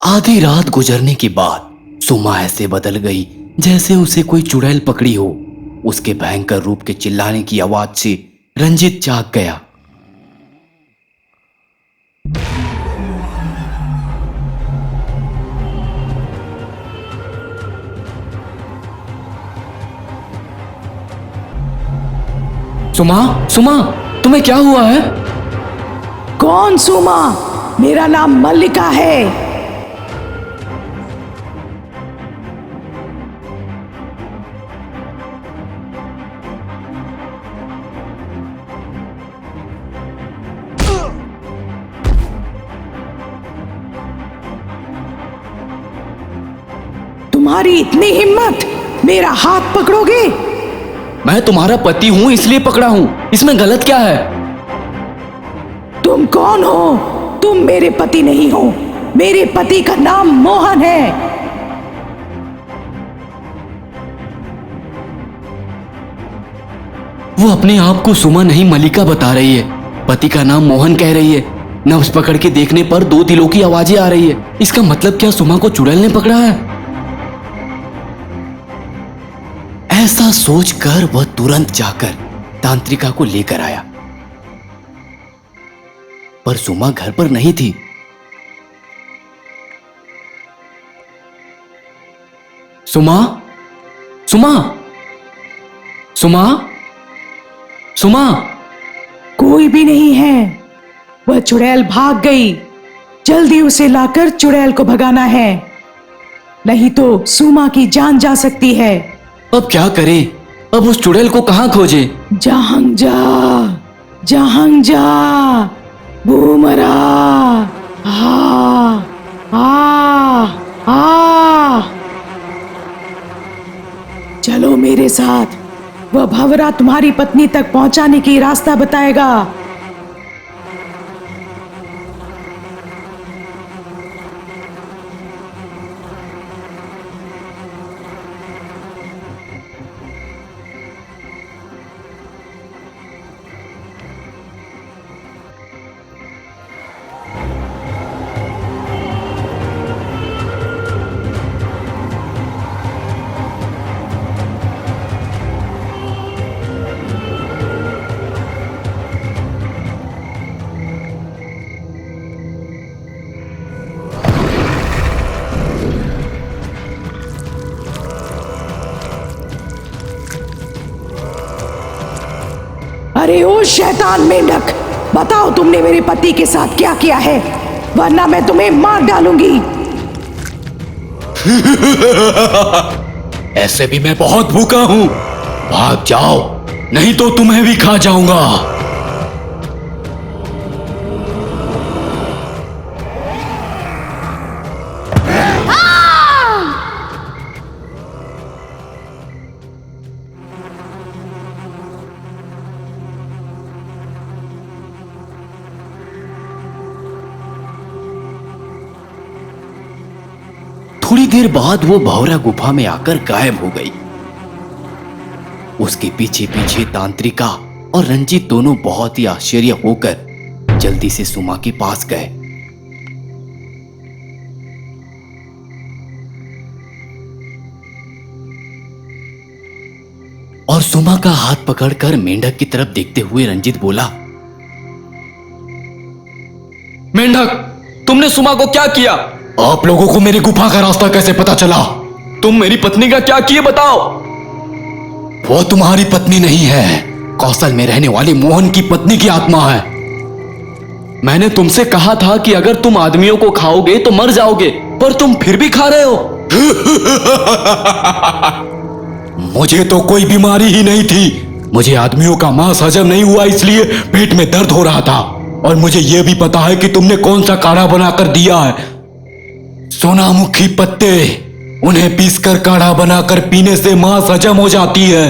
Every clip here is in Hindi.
आधी रात गुजरने के बाद सुमा ऐसे बदल गई जैसे उसे कोई चुड़ैल पकड़ी हो। उसके भयंकर रूप के चिल्लाने की आवाज से रंजित जाग गया। सुमा, सुमा, तुम्हें क्या हुआ है? कौन सुमा? मेरा नाम मल्लिका है। तुम्हारी इतनी हिम्मत, मेरा हाथ पकड़ोगे? मैं तुम्हारा पति हूं इसलिए पकड़ा हूं, इसमें गलत क्या है? तुम कौन हो? तुम मेरे पति नहीं हो। मेरे पति का नाम मोहन है। वो अपने आप को सुमा नहीं मल्लिका बता रही है। पति का नाम मोहन कह रही है। नब्ज पकड़ के देखने पर दो दिलों की आवाजें आ रही है। इसका मतलब क्या सुमा को चुड़ैल ने पकड़ा है? ऐसा सोचकर वह तुरंत जाकर तांत्रिका को लेकर आया, पर सुमा घर पर नहीं थी। सुमा, सुमा, सुमा, सुमा। कोई भी नहीं है। वह चुड़ैल भाग गई। जल्दी उसे लाकर चुड़ैल को भगाना है, नहीं तो सुमा की जान जा सकती है। अब क्या करें? अब उस चुड़ैल को कहां खोजें? जहां जा, जहां जा, बूमरा, आ, आ। चलो मेरे साथ, वह भंवरा तुम्हारी पत्नी तक पहुंचाने की रास्ता बताएगा। अरे ओ शैतान मेंढक, बताओ तुमने मेरे पति के साथ क्या किया है, वरना मैं तुम्हें मार डालूंगी। ऐसे भी मैं बहुत भूखा हूं। भाग जाओ, नहीं तो तुम्हें भी खा जाऊंगा। थोड़ी देर बाद वो भंवरा गुफा में आकर गायब हो गई। उसके पीछे पीछे तांत्रिका और रंजीत दोनों बहुत ही आश्चर्य होकर जल्दी से सुमा के पास गए। और सुमा का हाथ पकड़कर मेंढक की तरफ देखते हुए रंजीत बोला, मेंढक, तुमने सुमा को क्या किया? आप लोगों को मेरी गुफा का रास्ता कैसे पता चला? तुम मेरी पत्नी का क्या किए बताओ? वो तुम्हारी पत्नी नहीं है, कौशल में रहने वाली मोहन की पत्नी की आत्मा है। मैंने तुमसे कहा था कि अगर तुम आदमियों को खाओगे तो मर जाओगे, पर तुम फिर भी खा रहे हो। मुझे तो कोई बीमारी ही नहीं थी। मुझे आदमियों का मांस हजम नहीं हुआ, इसलिए पेट में दर्द हो रहा था। और मुझे यह भी पता है कि तुमने कौन सा काढ़ा बनाकर दिया है। सोनामुखी पत्ते, उन्हें पीसकर काढ़ा बनाकर पीने से मांस हजम हो जाती है।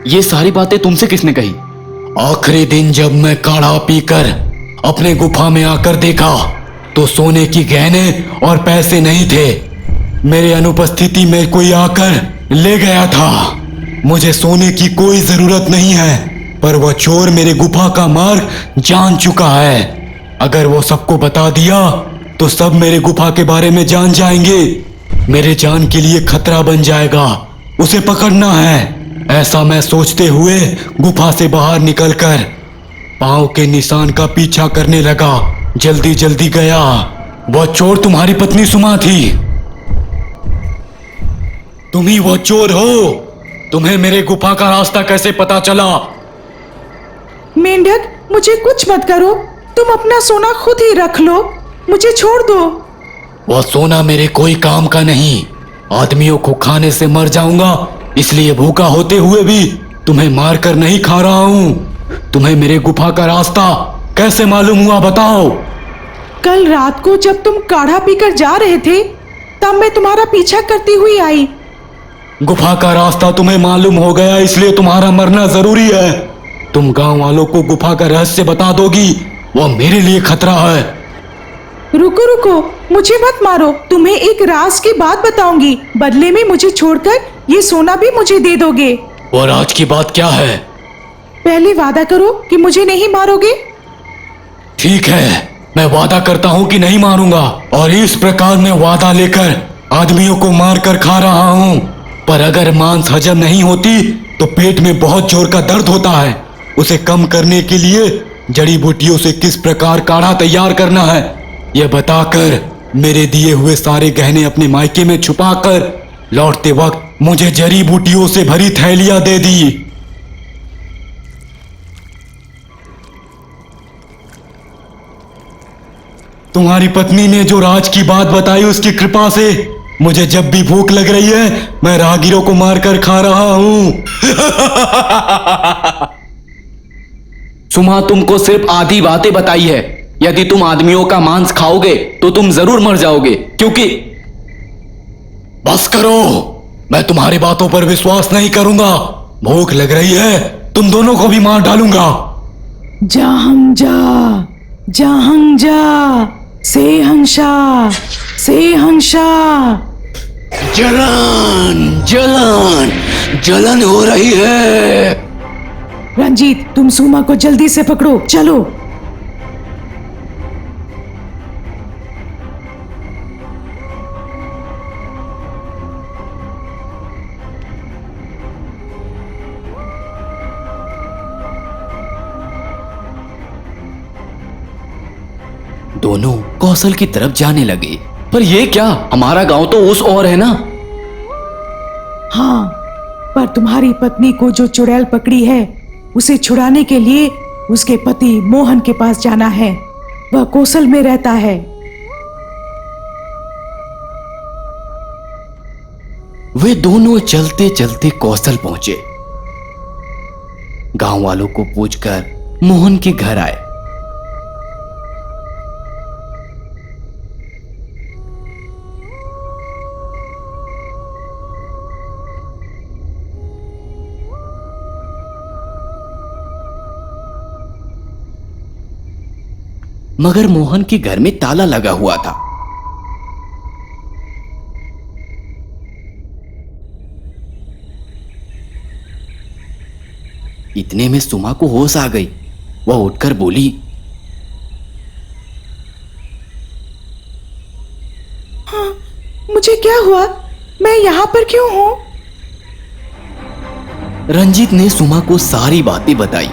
ये सारी बातें तुमसे किसने कही? आखिरी दिन जब मैं काढ़ा पीकर अपने गुफा में आकर देखा तो सोने की गहने और पैसे नहीं थे। मेरे अनुपस्थिति में कोई आकर ले गया था। मुझे सोने की कोई जरूरत नहीं है, पर वह चोर मेरे गुफा का मार्ग जान चुका है। अगर वो सबको बता दिया तो सब मेरे गुफा के बारे में जान जाएंगे। मेरे जान के लिए खतरा बन जाएगा। उसे पकड़ना है। ऐसा मैं सोचते हुए गुफा से बाहर निकलकर पांव के निशान का पीछा करने लगा। जल्दी जल्दी गया। वह चोर तुम्हारी पत्नी सुमा थी। तुम ही वो चोर हो। तुम्हें मेरे गुफा का रास्ता कैसे पता चला? मेंढक, मुझे कुछ मत करो। तुम अपना सोना खुद ही रख लो। मुझे छोड़ दो। वह सोना मेरे कोई काम का नहीं। आदमियों को खाने से मर जाऊंगा, इसलिए भूखा होते हुए भी तुम्हें मार कर नहीं खा रहा हूँ। तुम्हें मेरे गुफा का रास्ता कैसे मालूम हुआ, बताओ? कल रात को जब तुम काढ़ा पीकर जा रहे थे, तब मैं तुम्हारा पीछा करती हुई आई। गुफा का रास्ता तुम्हें मालूम हो गया, इसलिए तुम्हारा मरना जरूरी है। तुम गांव वालों को गुफा का रहस्य बता दोगी, वह मेरे लिए खतरा है। रुको रुको, मुझे मत मारो। तुम्हें एक राज की बात बताऊंगी। बदले में मुझे छोड़कर ये सोना भी मुझे दे दोगे। वो राज की बात क्या है? पहले वादा करो कि मुझे नहीं मारोगे। ठीक है, मैं वादा करता हूँ कि नहीं मारूंगा। और इस प्रकार मैं वादा लेकर आदमियों को मार कर खा रहा हूँ। पर अगर मांस हजम नहीं होती तो पेट में बहुत जोर का दर्द होता है। उसे कम करने के लिए जड़ी बूटियों से किस प्रकार काढ़ा तैयार करना है, यह बताकर मेरे दिए हुए सारे गहने अपने मायके में छुपाकर लौटते वक्त मुझे जड़ी बूटियों से भरी थैलियां दे दी। तुम्हारी पत्नी ने जो राज की बात बताई, उसकी कृपा से मुझे जब भी भूख लग रही है, मैं राहगीरों को मारकर खा रहा हूं। सुमा तुमको सिर्फ आधी बातें बताई है। यदि तुम आदमियों का मांस खाओगे तो तुम जरूर मर जाओगे, क्योंकि बस करो, मैं तुम्हारी बातों पर विश्वास नहीं करूंगा। भूख लग रही है, तुम दोनों को भी मार डालूंगा। जहंजा से हंसा। जलन जलन जलन हो रही है। रंजीत, तुम सुमा को जल्दी से पकड़ो। चलो। दोनों कौशल की तरफ जाने लगे। पर ये क्या, हमारा गांव तो उस ओर है ना? हाँ, पर तुम्हारी पत्नी को जो चुड़ैल पकड़ी है, उसे छुड़ाने के लिए उसके पति मोहन के पास जाना है। वह कौशल में रहता है। वे दोनों चलते चलते कौशल पहुंचे। गांव वालों को पूछकर मोहन के घर आए। मगर मोहन के घर में ताला लगा हुआ था। इतने में सुमा को होश आ गई। वह उठकर बोली, हाँ, मुझे क्या हुआ? मैं यहाँ पर क्यों हूँ? रंजीत ने सुमा को सारी बातें बताई।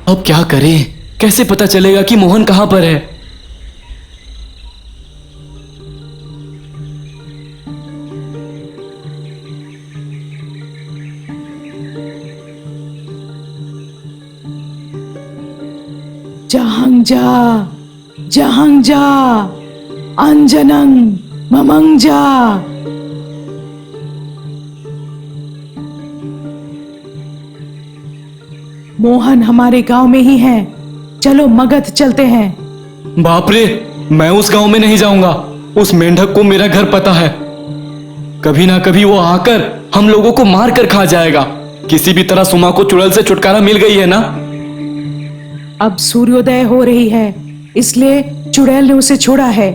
अब क्या करें? कैसे पता चलेगा कि मोहन कहां पर है? जहंजा अंजनं ममंजा। मोहन हमारे गांव में ही है। चलो मगध चलते हैं। बाप रे, मैं उस गांव में नहीं जाऊंगा। उस मेंढक को मेरा घर पता है। कभी ना कभी वो आकर हम लोगों को मार कर खा जाएगा। किसी भी तरह सुमा को चुड़ैल से छुटकारा मिल गई है ना? अब सूर्योदय हो रही है, इसलिए चुड़ैल ने उसे छोड़ा है।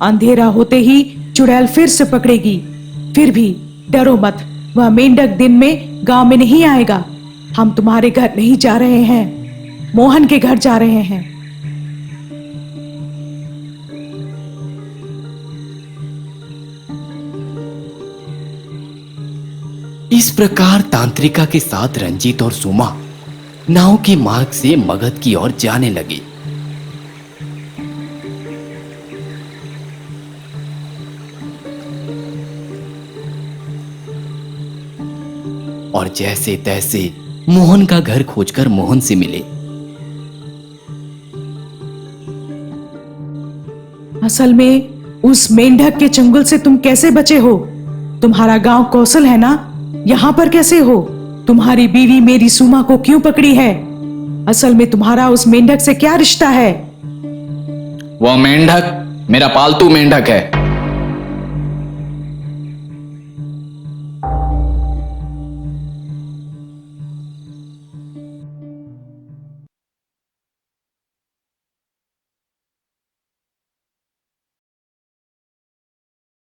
अंधेरा होते ही चुड़ैल फिर से पकड़ेगी। फिर भी डरो मत, वह मेंढक दिन में गांव में नहीं आएगा। हम तुम्हारे घर नहीं जा रहे हैं। मोहन के घर जा रहे हैं। इस प्रकार तांत्रिका के साथ रंजीत और सुमा नाव के मार्ग से मगध की ओर जाने लगे। और जैसे तैसे मोहन का घर खोजकर मोहन से मिले। असल में उस मेंढक के चंगुल से तुम कैसे बचे हो? तुम्हारा गांव कौशल है ना, यहाँ पर कैसे हो? तुम्हारी बीवी मेरी सुमा को क्यों पकड़ी है? असल में तुम्हारा उस मेंढक से क्या रिश्ता है? वह मेंढक मेरा पालतू मेंढक है।